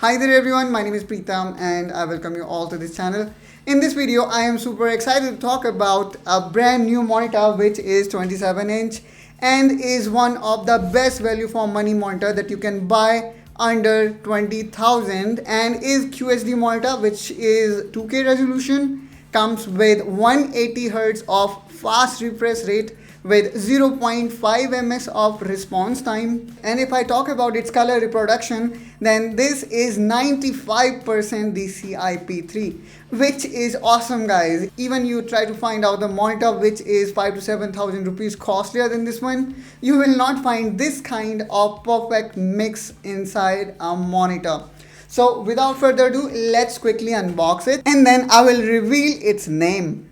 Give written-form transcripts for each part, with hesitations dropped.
Hi there everyone, my name is Preetam and I welcome you all to this channel. In this video, I am super excited to talk about a brand new monitor which is 27-inch and is one of the best value for money monitor that you can buy under 20,000 and is QHD monitor which is 2K resolution, comes with 180 Hz of fast refresh rate with 0.5 ms of response time. And if I talk about its color reproduction, then this is 95% DCI-P3, which is awesome guys. Even you try to find out the monitor which is 5 to 7,000 rupees costlier than this one, you will not find this kind of perfect mix inside a monitor. So without further ado, let's quickly unbox it and then I will reveal its name.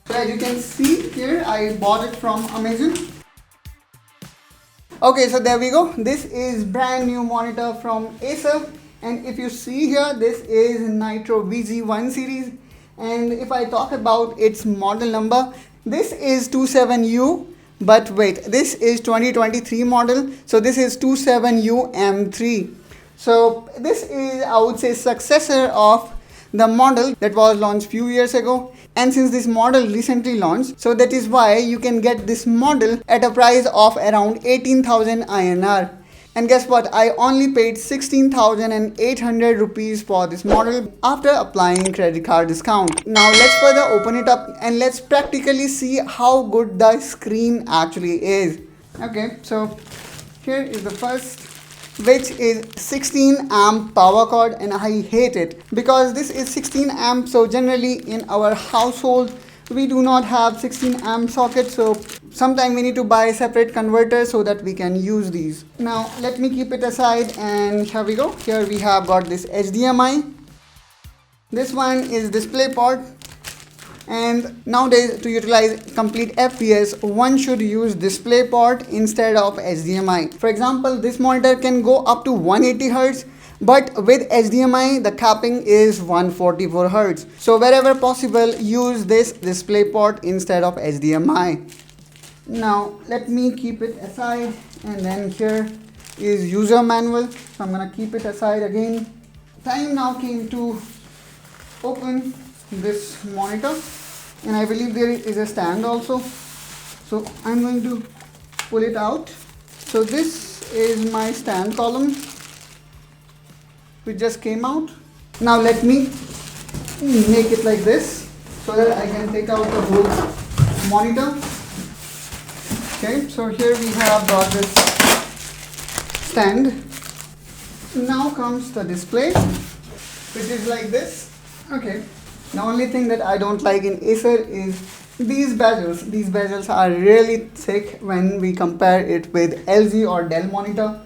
So as you can see here, I bought it from Amazon. Okay, so there we go. This is brand new monitor from Acer, and if you see here, this is Nitro VG1 series. And if I talk about its model number, this is 27U, but wait, this is 2023 model, so this is 27U M3. So this is, I would say, successor of the model that was launched few years ago. And since this model recently launched, so that is why you can get this model at a price of around 18,000 INR. And guess what? I only paid 16,800 rupees for this model after applying credit card discount. Now let's further open it up and let's practically see how good the screen actually is. Okay, so here is the first, which is 16 amp power cord, and I hate it because this is 16 amp. So generally in our household we do not have 16 amp socket, so sometimes we need to buy separate converters so that we can use these. Now let me keep it aside and here we go. Here we have got this HDMI. This one is DisplayPort. And nowadays, to utilize complete FPS, one should use DisplayPort instead of HDMI. For example, this monitor can go up to 180 Hz, but with HDMI, the capping is 144 Hz. So wherever possible, use this DisplayPort instead of HDMI. Now, let me keep it aside, and then here is user manual. So I'm gonna keep it aside again. Time now came to open this monitor, and I believe there is a stand also, so I'm going to pull it out. So this is my stand column which just came out. Now let me make it like this so that I can take out the whole monitor. Okay, so here we have got this stand. Now comes the display, which is like this. Okay. The only thing that I don't like in Acer is these bezels. These bezels are really thick when we compare it with LG or Dell monitor.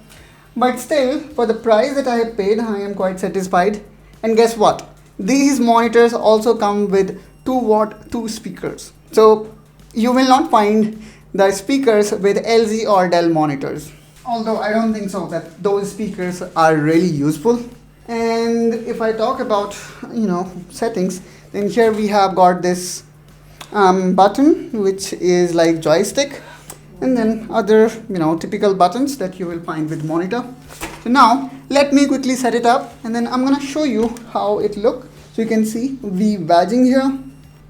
But still, for the price that I have paid, I am quite satisfied. And guess what? These monitors also come with 2-watt 2 speakers. So you will not find the speakers with LG or Dell monitors. Although I don't think so that those speakers are really useful. And if I talk about, settings, then here we have got this button which is like joystick, and then other typical buttons that you will find with monitor. So now let me quickly set it up and then I'm gonna show you how it look. So you can see V badging here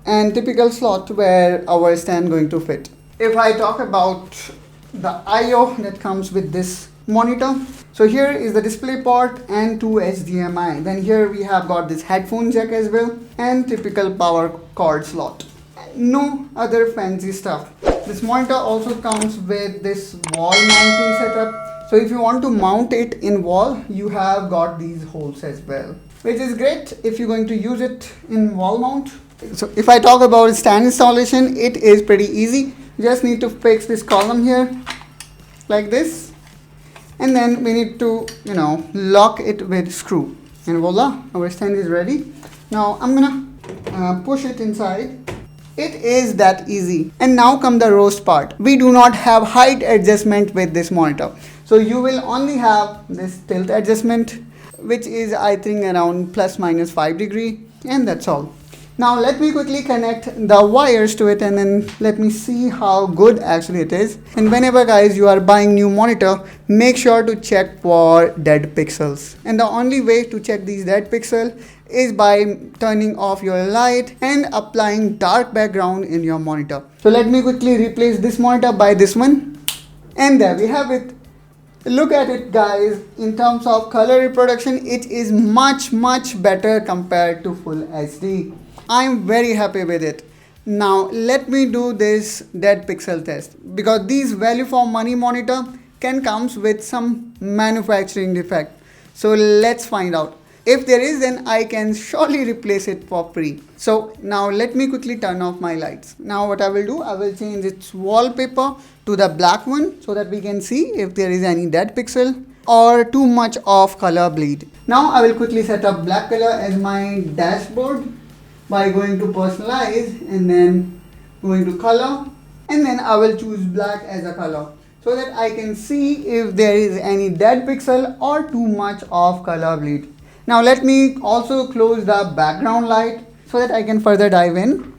and typical slot where our stand going to fit. If I talk about the IO that comes with this monitor, so here is the DisplayPort and 2 HDMI. Then here we have got this headphone jack as well and typical power cord slot. No other fancy stuff. This monitor also comes with this wall mounting setup. So if you want to mount it in wall, you have got these holes as well, which is great if you're going to use it in wall mount. So if I talk about stand installation, it is pretty easy. You just need to fix this column here like this. And then we need to, lock it with screw. And voila, our stand is ready. Now I'm gonna push it inside. It is that easy. And now come the roast part. We do not have height adjustment with this monitor. So you will only have this tilt adjustment, which is I think around plus minus 5 degrees, and that's all. Now let me quickly connect the wires to it and then let me see how good actually it is. And whenever guys you are buying new monitor, make sure to check for dead pixels. And the only way to check these dead pixels is by turning off your light and applying dark background in your monitor. So let me quickly replace this monitor by this one. And there we have it. Look at it guys, in terms of color reproduction, it is much better compared to full HD. I'm very happy with it. Now let me do this dead pixel test, because these value for money monitor can comes with some manufacturing defect. So let's find out. If there is, then I can surely replace it for free. So now let me quickly turn off my lights. Now what I will do, I will change its wallpaper to the black one so that we can see if there is any dead pixel or too much of color bleed. Now I will quickly set up black color as my dashboard by going to personalize and then going to color, and then I will choose black as a color so that I can see if there is any dead pixel or too much of color bleed. Now let me also close the background light so that I can further dive in.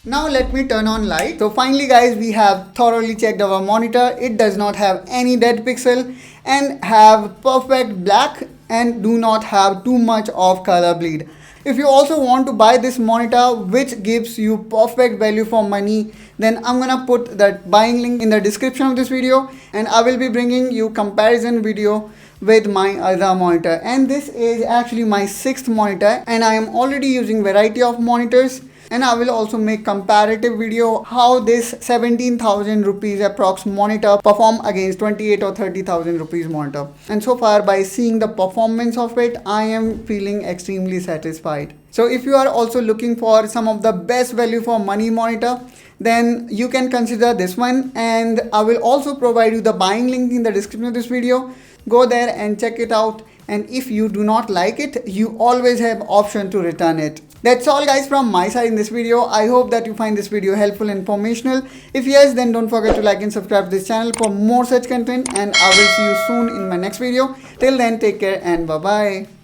Now let me turn on light. So finally guys, we have thoroughly checked our monitor. It does not have any dead pixel and have perfect black and do not have too much of color bleed. If you also want to buy this monitor which gives you perfect value for money, then I'm gonna put that buying link in the description of this video, and I will be bringing you comparison video with my other monitor. And this is actually my 6th monitor and I am already using variety of monitors. And I will also make comparative video how this 17,000 rupees approx monitor perform against 28 or 30,000 rupees monitor. And so far by seeing the performance of it, I am feeling extremely satisfied. So if you are also looking for some of the best value for money monitor, then you can consider this one, and I will also provide you the buying link in the description of this video. Go there and check it out, and if you do not like it, you always have option to return it. That's all guys from my side in this video. I hope that you find this video helpful and informational. If yes, then don't forget to like and subscribe to this channel for more such content, and I will see you soon in my next video. Till then, take care and bye bye.